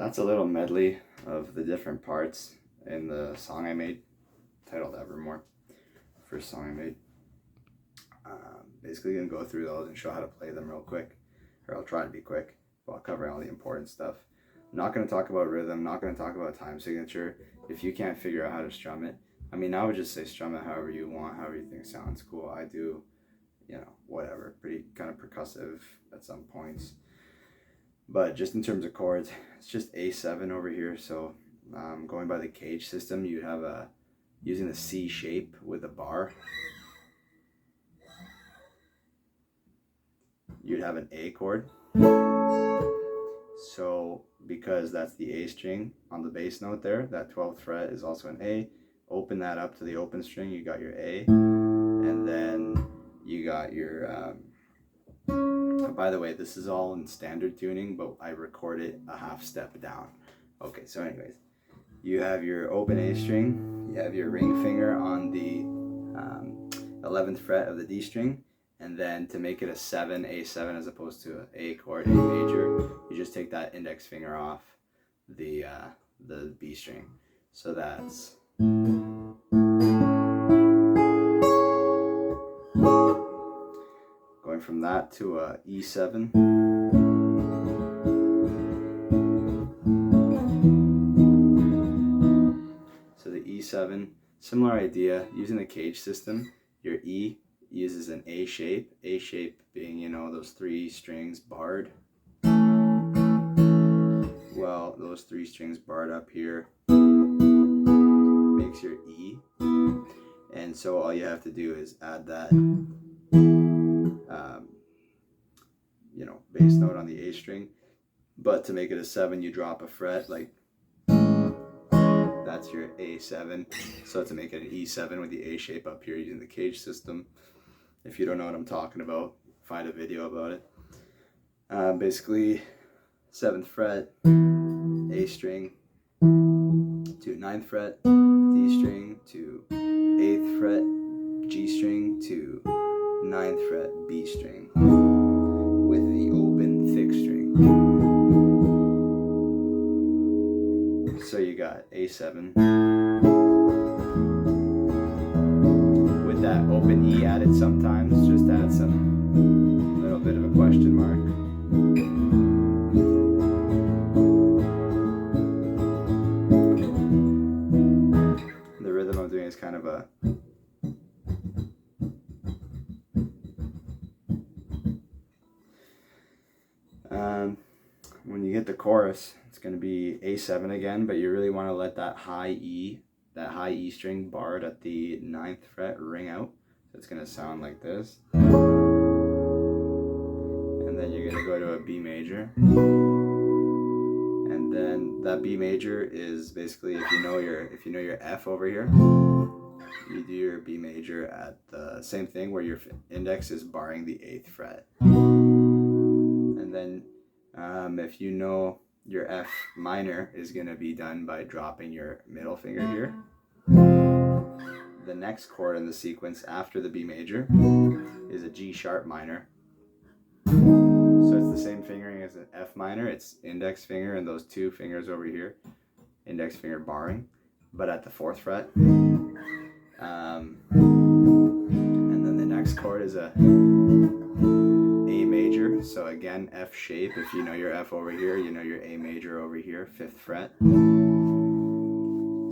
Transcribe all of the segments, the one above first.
that's a little medley of the different parts in the song I made, titled Evermore. First song I made. Basically gonna go through those and show how to play them real quick, or I'll try to be quick while covering all the important stuff. I'm not gonna talk about rhythm, not gonna talk about time signature. If you can't figure out how to strum it, I mean, I would just say strum it however you want, however you think sounds cool. I do, you know, whatever, pretty kind of percussive at some points. But just in terms of chords, it's just A7 over here. So going by the cage system, you'd have using the C shape with a bar, you'd have an A chord. So because that's the A string on the bass note there, that 12th fret is also an A. Open that up to the open string, you got your A, and then you got your by the way, this is all in standard tuning, but I record it a half step down. Okay, so anyways, you have your open A string, you have your ring finger on the 11th fret of the D string, and then to make it a 7, A7 as opposed to an A chord, A major, you just take that index finger off the B string. So that's going from that to a E7. So the E7, similar idea, using the cage system, your E uses an A shape being, you know, those 3 strings barred. Well, those 3 strings barred up here makes your E, and so all you have to do is add that you know, bass note on the A string, but to make it a 7 you drop a fret, like that's your A7. So to make it an E7 with the A shape up here using the cage system, if you don't know what I'm talking about, find a video about it. Basically 7th fret, A string to 9th fret, D string to 8th fret, G string to 9th fret, B string with the open thick string. So you got A7 with that open E added sometimes, just add some little bit of a question mark. The rhythm I'm doing is kind of a when you get the chorus, it's going to be A7 again, but you really want to let that high E string barred at the 9th fret ring out. So it's going to sound like this. And then you're going to go to a B major. And then that B major is basically, if you know your F over here, you do your B major at the same thing where your index is barring the 8th fret. And then if you know your F minor is going to be done by dropping your middle finger here. The next chord in the sequence after the B major is a G sharp minor. So it's the same fingering as an F minor. It's index finger and those 2 fingers over here, index finger barring, but at the 4th fret. And then the next chord is a A major. So again, F shape. If you know your F over here, you know your A major over here, 5th fret.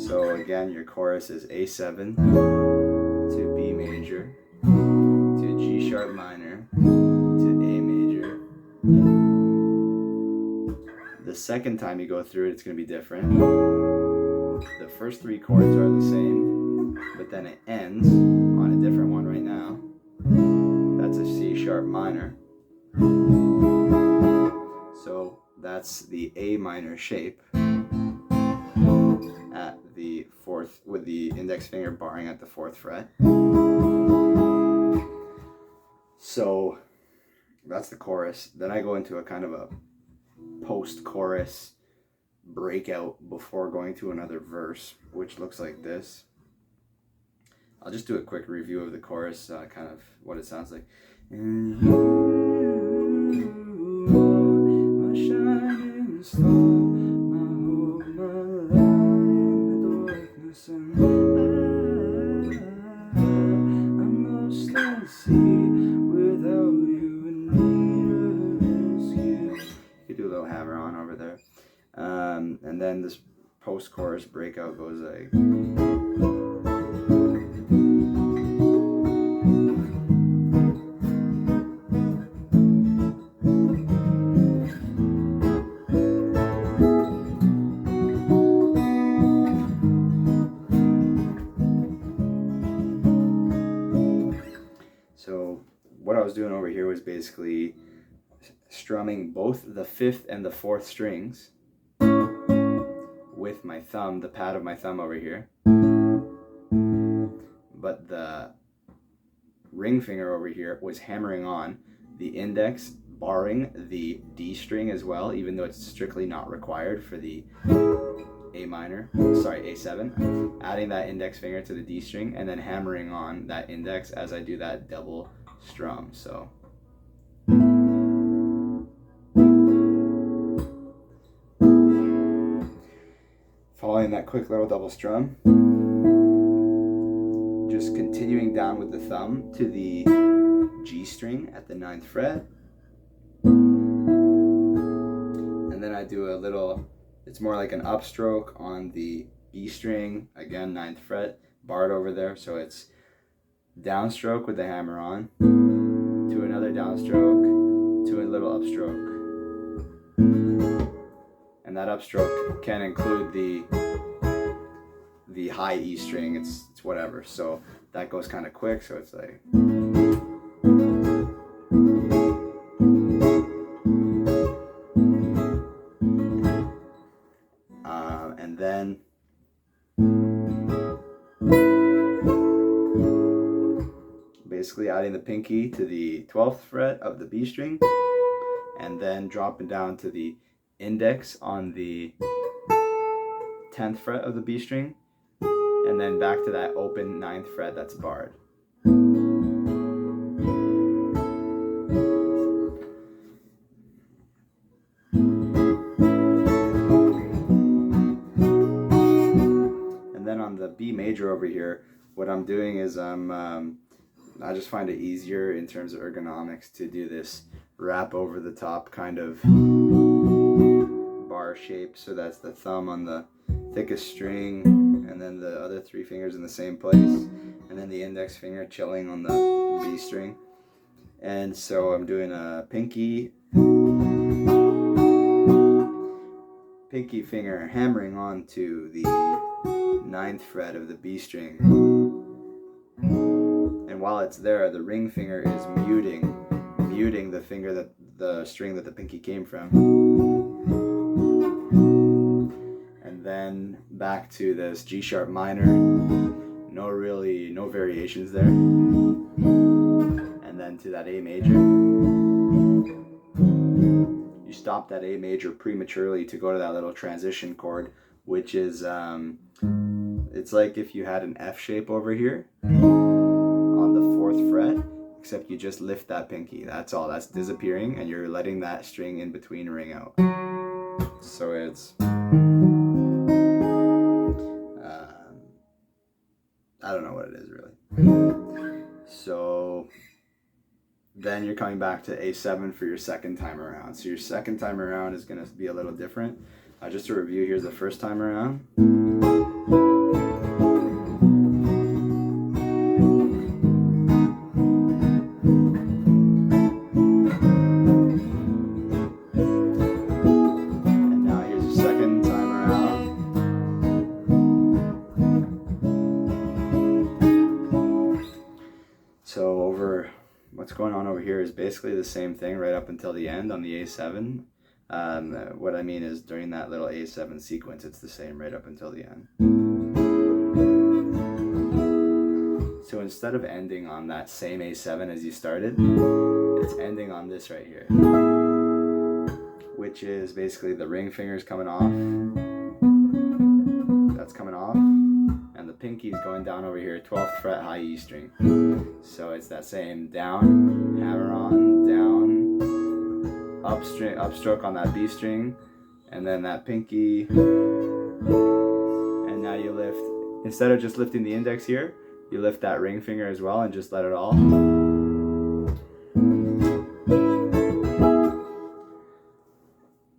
So again, your chorus is A7 to B major to G sharp minor to A major. The second time you go through it, it's going to be different. The first 3 chords are the same, but then it ends on a different one right now. That's a C sharp minor. So that's the A minor shape at the 4th, with the index finger barring at the 4th fret. So that's the chorus. Then I go into a kind of a post-chorus breakout before going to another verse, which looks like this. I'll just do a quick review of the chorus, kind of what it sounds like. And you, my shining star, my over there. And then this post-chorus breakout goes like... So what I was doing over here was basically strumming both the 5th and the 4th strings with my thumb, the pad of my thumb over here, but the ring finger over here was hammering on the index, barring the D string as well, even though it's strictly not required for the A7, adding that index finger to the D string and then hammering on that index as I do that double strum. So following that quick little double strum, just continuing down with the thumb to the G string at the 9th fret, and then I do a little, it's more like an upstroke on the E string, again 9th fret, barred over there, so it's downstroke with the hammer on, to another downstroke, to a little upstroke. And that upstroke can include the high E string, it's whatever, so that goes kind of quick, so it's like... and then basically adding the pinky to the 12th fret of the B string, and then dropping down to the index on the 10th fret of the B string, and then back to that open 9th fret that's barred. And then on the B major over here, what I'm doing is I just find it easier in terms of ergonomics to do this wrap over the top kind of bar shape, so that's the thumb on the thickest string and then the other 3 fingers in the same place, and then the index finger chilling on the B string. And so I'm doing a pinky finger hammering onto the 9th fret of the B string, and while it's there, the ring finger is muting the finger that the string that the pinky came from, and then back to this G sharp minor, no variations there, and then to that A major. You stop that A major prematurely to go to that little transition chord, which is it's like if you had an F shape over here on the 4th fret, except you just lift that pinky. That's all. That's disappearing, and you're letting that string in between ring out. So it's I don't know what it is really. So then you're coming back to A7 for your second time around. So your second time around is going to be a little different. Just to review, here's the first time around. And now here's the second time around. So what's going on over here is basically the same thing right up until the end on the A7. What I mean is during that little A7 sequence, it's the same right up until the end. So instead of ending on that same A7 as you started, it's ending on this right here, which is basically the ring fingers coming off. That's coming off, and the pinky's going down over here, 12th fret high E string. So it's that same down, hammer on, down, upstroke on that B string, and then that pinky, and now you lift, instead of just lifting the index here, you lift that ring finger as well and just let it all.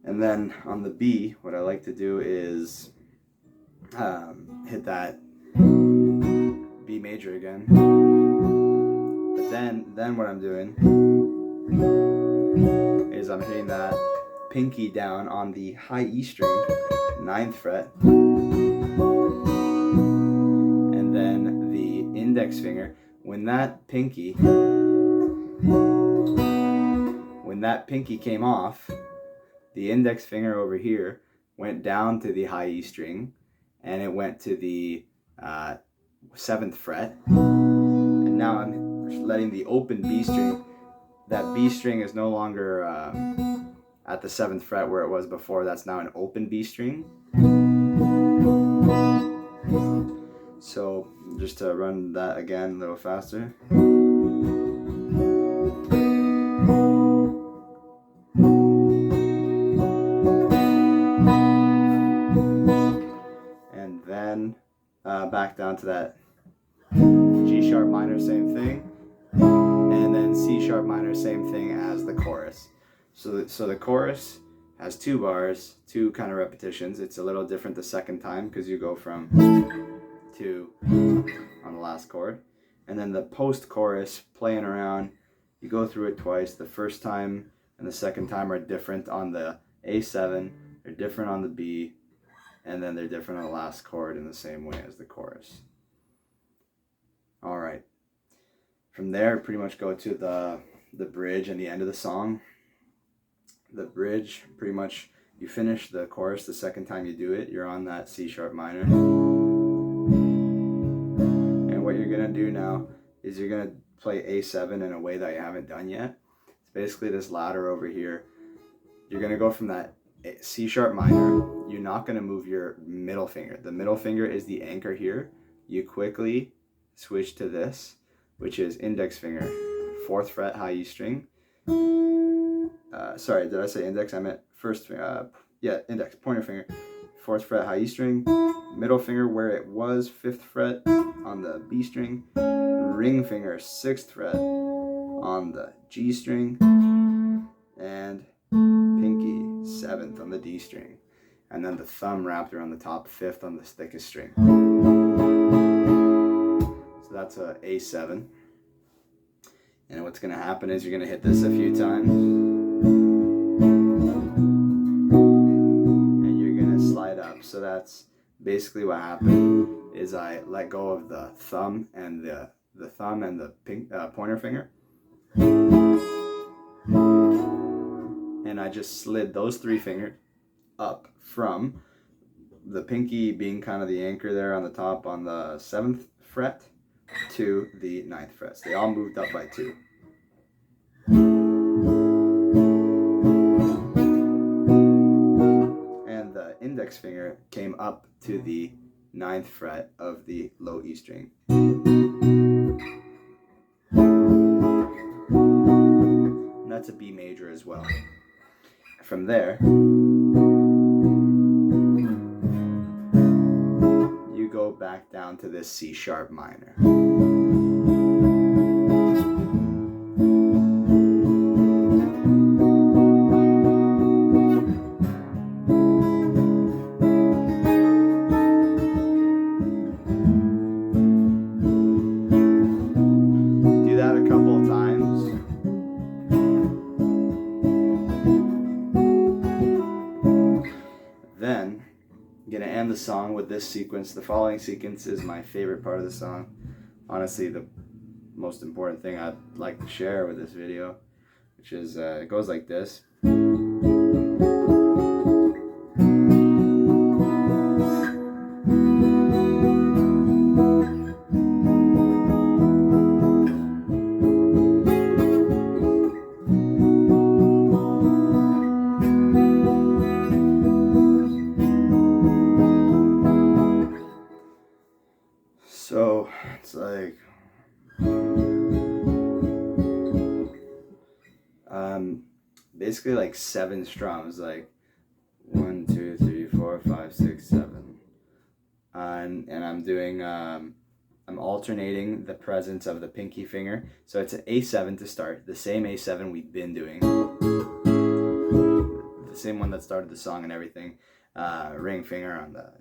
And then then on the B, what I like to do is hit that B major again. But then what I'm doing is I'm hitting that pinky down on the high E string, 9th fret, and then the index finger. When that pinky came off, the index finger over here went down to the high E string, and it went to the 7th fret. And now I'm letting the open B string, that B string is no longer at the 7th fret where it was before. That's now an open B string. So just to run that again a little faster. And then back down to that G sharp minor, same thing. And then C sharp minor, same thing as the chorus. So the chorus has 2 bars, 2 kind of repetitions. It's a little different the second time because you go from 2 on the last chord. And then the post-chorus, playing around, you go through it twice. The first time and the second time are different on the A7, they're different on the B, and then they're different on the last chord in the same way as the chorus. All right. From there, pretty much go to the bridge and the end of the song. The bridge, pretty much, you finish the chorus the second time you do it, you're on that C sharp minor. And what you're gonna do now is you're gonna play A7 in a way that you haven't done yet. It's basically this ladder over here. You're gonna go from that C sharp minor. You're not gonna move your middle finger. The middle finger is the anchor here. You quickly switch to this, which is index finger, 4th fret high E string. Sorry, did I say index? I meant first finger. Yeah, index, pointer finger, 4th fret high E string. Middle finger where it was, 5th fret on the B string. Ring finger, 6th fret on the G string. And pinky, 7th on the D string. And then the thumb wrapped around the top, 5th on the thickest string. So that's a A7. And what's going to happen is you're going to hit this a few times. And you're going to slide up. So that's basically what happened is I let go of the thumb and the pointer finger. And I just slid those 3 fingers up from the pinky being kind of the anchor there on the top on the 7th fret to the 9th fret. So they all moved up by 2. And the index finger came up to the 9th fret of the low E string. And that's a B major as well. From there, you go back down to this C sharp minor. Do that a couple of times. Then I'm gonna end the song with this sequence. The following sequence is my favorite part of the song. Honestly, the most important thing I'd like to share with this video, which is it goes like this. So it's like basically like 7 strums, like 1, 2, 3, 4, 5, 6, 7, and I'm doing I'm alternating the presence of the pinky finger. So it's an A7 to start, the same A7 we've been doing. The same one that started the song and everything. Ring finger on the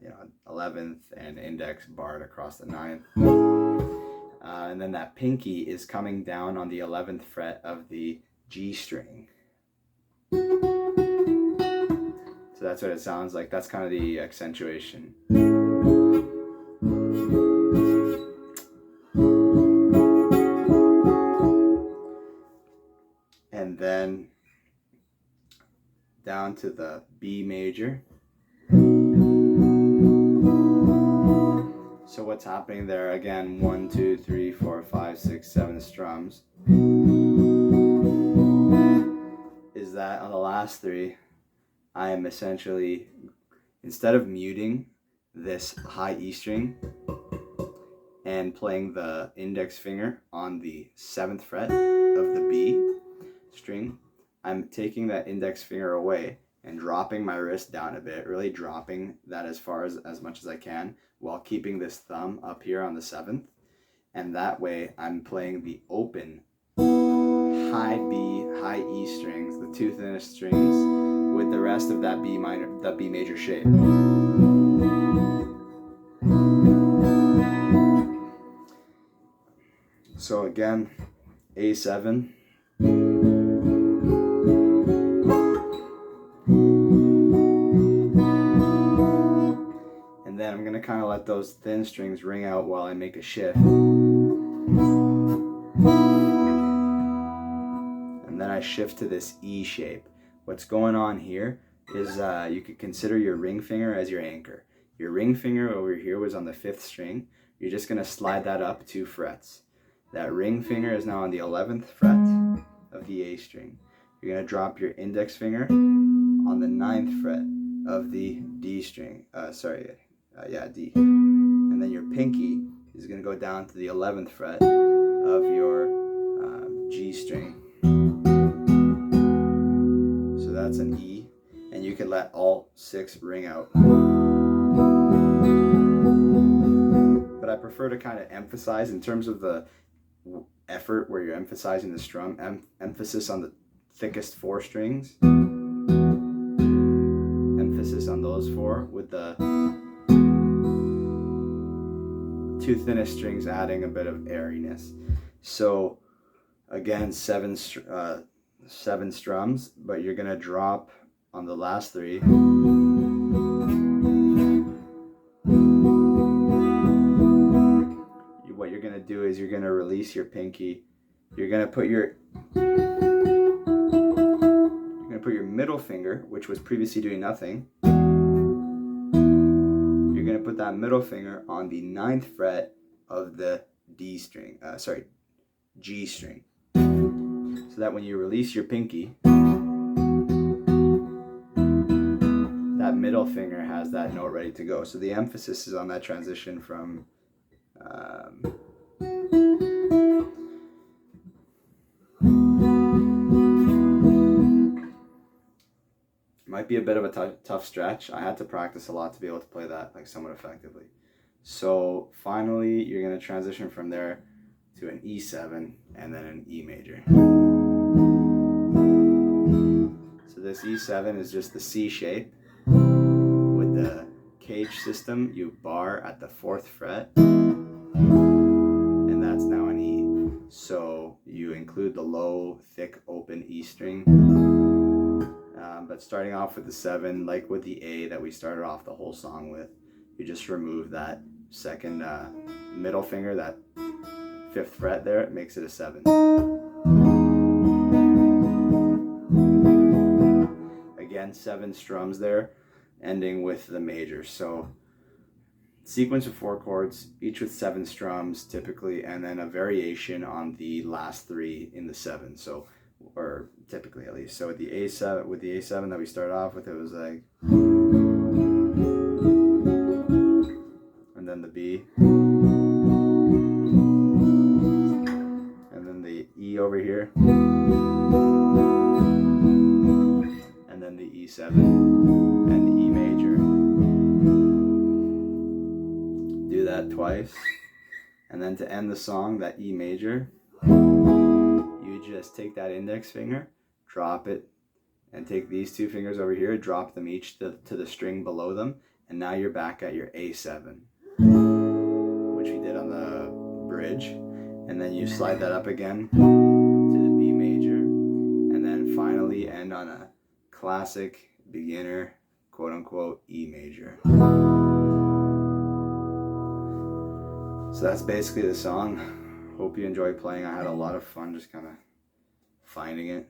11th and index barred across the 9th. And then that pinky is coming down on the 11th fret of the G string. So that's what it sounds like. That's kind of the accentuation. And then down to the B major. So what's happening there? Again, 1, 2, 3, 4, 5, 6, 7 strums. Is that on the last 3, I am essentially, instead of muting this high E string and playing the index finger on the 7th fret of the B string, I'm taking that index finger away and dropping my wrist down a bit, really dropping that as much as I can, while keeping this thumb up here on the 7th. And that way I'm playing the open high B, high E strings, the 2 thinnest strings, with the rest of that B major shape. So again, A7. And then I'm going to kind of let those thin strings ring out while I make a shift. And then I shift to this E shape. What's going on here is you could consider your ring finger as your anchor. Your ring finger over here was on the 5th string. You're just going to slide that up 2 frets. That ring finger is now on the 11th fret of the A string. You're going to drop your index finger on the 9th fret of the D string. D. And then your pinky is going to go down to the 11th fret of your G string. So that's an E, and you can let all 6 ring out. But I prefer to kind of emphasize, in terms of the effort where you're emphasizing the strum, emphasis on the thickest 4 strings, emphasis on those 4, with the 2 thinnest strings adding a bit of airiness. So again, 7 strums, but you're gonna drop on the last 3. What you're gonna do is you're gonna release your pinky. You're gonna put your middle finger, which was previously doing nothing. You're gonna put that middle finger on the 9th fret of the G string. So that when you release your pinky, that middle finger has that note ready to go. So the emphasis is on that transition from might be a bit of a tough stretch. I had to practice a lot to be able to play that like somewhat effectively. So finally, you're going to transition from there to an E7 and then an E major. So this E7 is just the C shape. With the cage system, you bar at the 4th fret, and that's now an E. So you include the low, thick, open E string. But starting off with the 7, like with the A that we started off the whole song with, you just remove that second middle finger, that 5th fret there, it makes it a 7. Again, 7 strums there, ending with the major. So sequence of 4 chords, each with 7 strums typically, and then a variation on the last 3 in the 7. So, or typically at least. So with the A7 that we started off with, it was like, and then the B, and then the E over here, and then the E7 and the E major. Do that twice, and then to end the song, that E major, you just take that index finger, drop it, and take these two fingers over here, drop them each to the string below them, and now you're back at your A7, which we did on the bridge, and then you slide that up again to the B major, and then finally end on a classic beginner, quote unquote, E major. So that's basically the song. Hope you enjoy playing. I had a lot of fun just kind of finding it.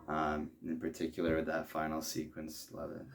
In particular with that final sequence, love it.